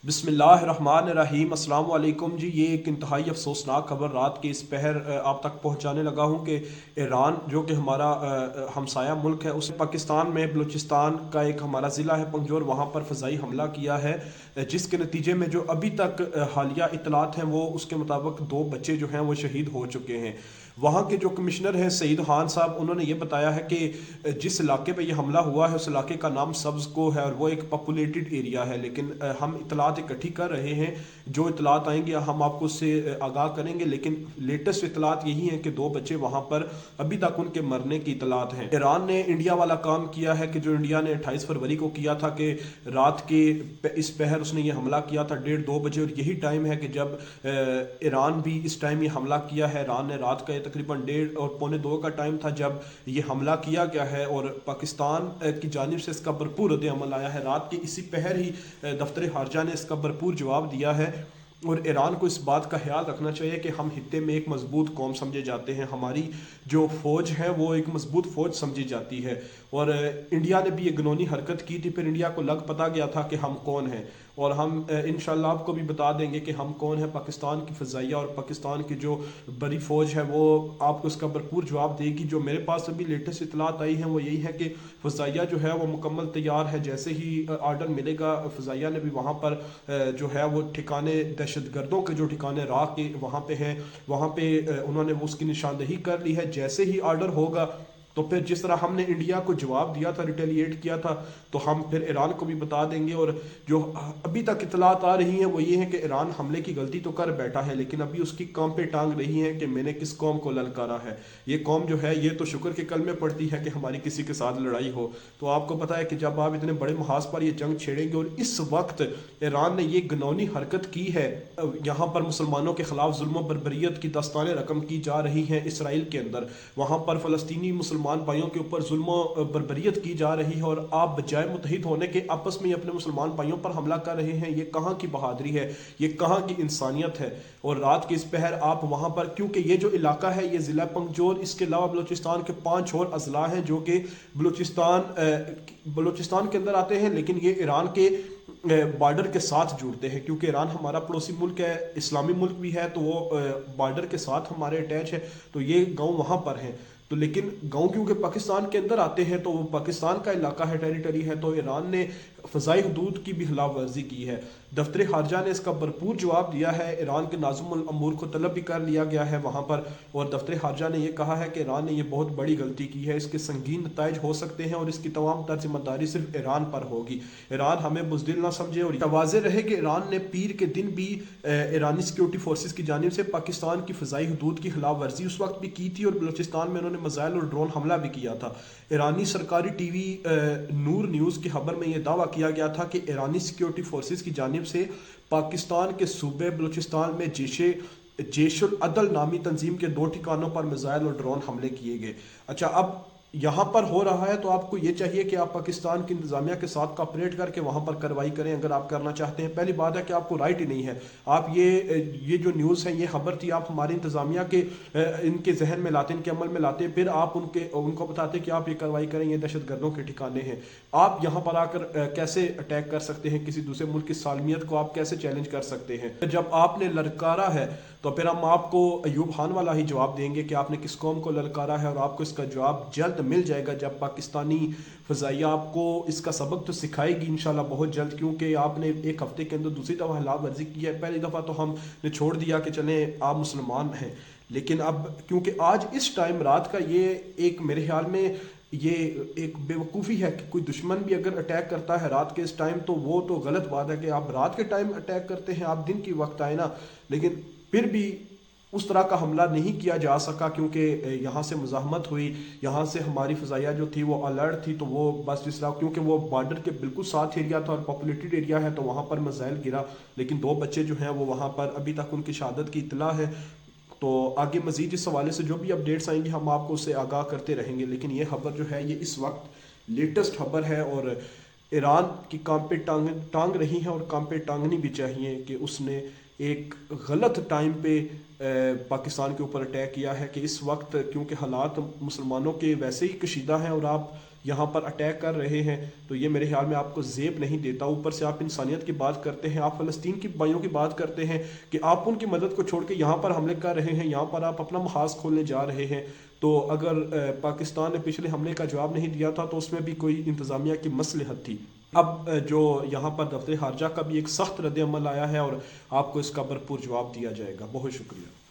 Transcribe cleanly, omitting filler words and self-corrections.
بسم اللہ الرحمن الرحیم۔ السلام علیکم جی۔ یہ ایک انتہائی افسوسناک خبر رات کے اس پہر آپ تک پہنچانے لگا ہوں کہ ایران جو کہ ہمارا ہمسایہ ملک ہے، اس نے پاکستان میں بلوچستان کا ایک ہمارا ضلع ہے پنجور، وہاں پر فضائی حملہ کیا ہے، جس کے نتیجے میں جو ابھی تک حالیہ اطلاعات ہیں وہ اس کے مطابق 2 بچے جو ہیں وہ شہید ہو چکے ہیں۔ وہاں کے جو کمشنر ہیں سعید خان صاحب، انہوں نے یہ بتایا ہے کہ جس علاقے پہ یہ حملہ ہوا ہے اس علاقے کا نام سبز کو ہے اور وہ ایک پاپولیٹڈ ایریا ہے، لیکن ہم اطلاعات اکٹھی کر رہے ہیں، جو اطلاعات آئیں گے ہم آپ کو اس سے آگاہ کریں گے، لیکن لیٹسٹ اطلاعات یہی ہیں کہ 2 بچے وہاں پر ابھی تک ان کے مرنے کی اطلاعات ہیں۔ ایران نے انڈیا والا کام کیا ہے کہ جو انڈیا نے 28 فروری کو کیا تھا کہ رات کے اس پہر اس نے یہ حملہ کیا تھا 1:30-2 بجے، اور یہی ٹائم ہے کہ جب ایران بھی اس ٹائم یہ حملہ کیا ہے۔ ایران نے رات کا تقریباً 1:30 اور 1:45 کا ٹائم تھا جب یہ حملہ کیا گیا ہے، اور پاکستان کی جانب سے اس کا بھرپور رد عمل آیا ہے۔ رات کے اسی پہر ہی دفتر خارجہ نے اس کا بھرپور جواب دیا ہے، اور ایران کو اس بات کا خیال رکھنا چاہیے کہ ہم خطے میں ایک مضبوط قوم سمجھے جاتے ہیں، ہماری جو فوج ہے وہ ایک مضبوط فوج سمجھی جاتی ہے، اور انڈیا نے بھی یہ گنونی حرکت کی تھی، پھر انڈیا کو لگ پتا گیا تھا کہ ہم کون ہیں، اور ہم انشاءاللہ آپ کو بھی بتا دیں گے کہ ہم کون ہیں۔ پاکستان کی فضائیہ اور پاکستان کی جو بڑی فوج ہے وہ آپ کو اس کا بھرپور جواب دے گی۔ جو میرے پاس ابھی لیٹسٹ اطلاعات آئی ہیں وہ یہی ہے کہ فضائیہ جو ہے وہ مکمل تیار ہے، جیسے ہی آرڈر ملے گا فضائیہ نے بھی وہاں پر جو ہے وہ ٹھکانے دہشت گردوں کے جو ٹھکانے راہ کے وہاں پہ ہیں، وہاں پہ انہوں نے اس کی نشاندہی کر لی ہے۔ جیسے ہی آرڈر ہوگا تو پھر جس طرح ہم نے انڈیا کو جواب دیا تھا، ریٹیلیٹ کیا تھا، تو ہم پھر ایران کو بھی بتا دیں گے۔ اور جو ابھی تک اطلاعات آ رہی ہیں وہ یہ ہے کہ ایران حملے کی غلطی تو کر بیٹھا ہے، لیکن ابھی اس کی کام پہ ٹانگ رہی ہے کہ میں نے کس قوم کو للکارا ہے۔ یہ قوم جو ہے یہ تو شکر کے کلمے پڑتی ہے کہ ہماری کسی کے ساتھ لڑائی ہو، تو آپ کو پتا ہے کہ جب آپ اتنے بڑے محاذ پر یہ جنگ چھیڑیں گے، اور اس وقت ایران نے یہ گنونی حرکت کی ہے، یہاں پر مسلمانوں کے خلاف ظلم و بربریت کی داستانیں رقم کی جا رہی ہیں اسرائیل کے اندر، وہاں پر فلسطینی مسلمان بھائیوں کے اوپر ظلم و بربریت کی جا رہی ہے، اور آپ بجائے متحد ہونے کے آپس میں اپنے مسلمان بھائیوں پر حملہ کر رہے ہیں۔ یہ کہاں کی بہادری ہے، یہ کہاں کی انسانیت ہے؟ اور رات کے اس پہر آپ وہاں پر، کیونکہ یہ جو علاقہ ہے یہ ضلع پنجور، اس کے علاوہ بلوچستان کے 5 اور اضلاع ہیں جو کہ بلوچستان کے اندر آتے ہیں، لیکن یہ ایران کے بارڈر کے ساتھ جڑتے ہیں، کیونکہ ایران ہمارا پڑوسی ملک ہے، اسلامی ملک بھی ہے، تو وہ بارڈر کے ساتھ ہمارے اٹیچ ہے، تو یہ گاؤں وہاں پر ہیں۔ تو لیکن گاؤں کیونکہ پاکستان کے اندر آتے ہیں تو وہ پاکستان کا علاقہ ہے، ٹیریٹری ہے، تو ایران نے فضائی حدود کی بھی خلاف ورزی کی ہے۔ دفتر خارجہ نے اس کا بھرپور جواب دیا ہے، ایران کے ناظم الامور کو طلب بھی کر لیا گیا ہے وہاں پر، اور دفتر خارجہ نے یہ کہا ہے کہ ایران نے یہ بہت بڑی غلطی کی ہے، اس کے سنگین نتائج ہو سکتے ہیں، اور اس کی تمام تر ذمہ داری صرف ایران پر ہوگی۔ ایران ہمیں بزدل نہ سمجھے، اور واضح رہے کہ ایران نے پیر کے دن بھی ایرانی سیکیورٹی فورسز کی جانب سے پاکستان کی فضائی حدود کی خلاف ورزی اس وقت بھی کی تھی، اور بلوچستان میں انہوں نے میزائل اور ڈرون حملہ بھی کیا تھا۔ ایرانی سرکاری ٹی وی نور نیوز کی خبر میں یہ دعویٰ کیا گیا تھا کہ ایرانی سیکیورٹی فورسز کی جانب سے پاکستان کے صوبے بلوچستان میں جیش العدل نامی تنظیم کے 2 ٹھکانوں پر میزائل اور ڈرون حملے کیے گئے۔ اچھا، اب یہاں پر ہو رہا ہے تو آپ کو یہ چاہیے کہ آپ پاکستان کی انتظامیہ کے ساتھ کوآپریٹ کر کے وہاں پر کارروائی کریں اگر آپ کرنا چاہتے ہیں۔ پہلی بات ہے کہ آپ کو رائٹ ہی نہیں ہے، آپ یہ جو نیوز ہے، یہ خبر تھی، آپ ہماری انتظامیہ کے ان کے ذہن میں لاتے، ان کے عمل میں لاتے، پھر آپ ان کو بتاتے کہ آپ یہ کارروائی کریں، یہ دہشت گردوں کے ٹھکانے ہیں۔ آپ یہاں پر آ کر کیسے اٹیک کر سکتے ہیں کسی دوسرے ملک کی سالمیت کو؟ آپ کیسے چیلنج کر سکتے ہیں؟ جب آپ نے للکارا ہے تو پھر ہم آپ کو ایوب خان والا ہی جواب دیں گے کہ آپ نے کس قوم کو للکارا ہے، اور آپ کو اس کا جواب جلد مل جائے گا، جب پاکستانی فضائیہ آپ کو اس کا سبق تو سکھائے گی انشاءاللہ بہت جلد، کیونکہ آپ نے ایک ہفتے کے اندر دوسری دفعہ خلاف ورزی کی ہے۔ پہلی دفعہ تو ہم نے چھوڑ دیا کہ چلیں آپ مسلمان ہیں، لیکن اب کیونکہ آج اس ٹائم رات کا یہ ایک میرے خیال میں یہ ایک بے وقوفی ہے کہ کوئی دشمن بھی اگر اٹیک کرتا ہے رات کے اس ٹائم تو وہ تو غلط بات ہے کہ آپ رات کے ٹائم اٹیک کرتے ہیں، آپ دن کی وقت آئے نا، لیکن پھر بھی اس طرح کا حملہ نہیں کیا جا سکا، کیونکہ یہاں سے مزاحمت ہوئی، یہاں سے ہماری فضائیہ جو تھی وہ الرٹ تھی، تو وہ بس جس طرح، کیونکہ وہ بارڈر کے بالکل ساتھ ایریا تھا اور پاپولیٹڈ ایریا ہے، تو وہاں پر میزائل گرا، لیکن 2 بچے جو ہیں وہ وہاں پر ابھی تک ان کی شہادت کی اطلاع ہے۔ تو آگے مزید اس حوالے سے جو بھی اپڈیٹس آئیں گی ہم آپ کو اس سے آگاہ کرتے رہیں گے، لیکن یہ خبر جو ہے یہ اس وقت لیٹسٹ خبر ہے، اور ایران کی کام پہ ٹانگ رہی ہے، اور کام پہ ٹانگنی بھی چاہیے کہ اس نے ایک غلط ٹائم پہ پاکستان کے اوپر اٹیک کیا ہے، کہ اس وقت کیونکہ حالات مسلمانوں کے ویسے ہی کشیدہ ہیں، اور آپ یہاں پر اٹیک کر رہے ہیں، تو یہ میرے خیال میں آپ کو زیب نہیں دیتا۔ اوپر سے آپ انسانیت کی بات کرتے ہیں، آپ فلسطین کی بھائیوں کی بات کرتے ہیں کہ آپ ان کی مدد کو چھوڑ کے یہاں پر حملے کر رہے ہیں، یہاں پر آپ اپنا محاذ کھولنے جا رہے ہیں۔ تو اگر پاکستان نے پچھلے حملے کا جواب نہیں دیا تھا تو اس میں بھی کوئی انتظامیہ کی مصلحت تھی۔ اب جو یہاں پر دفتر خارجہ کا بھی ایک سخت رد عمل آیا ہے اور آپ کو اس کا بھرپور جواب دیا جائے گا۔ بہت شکریہ۔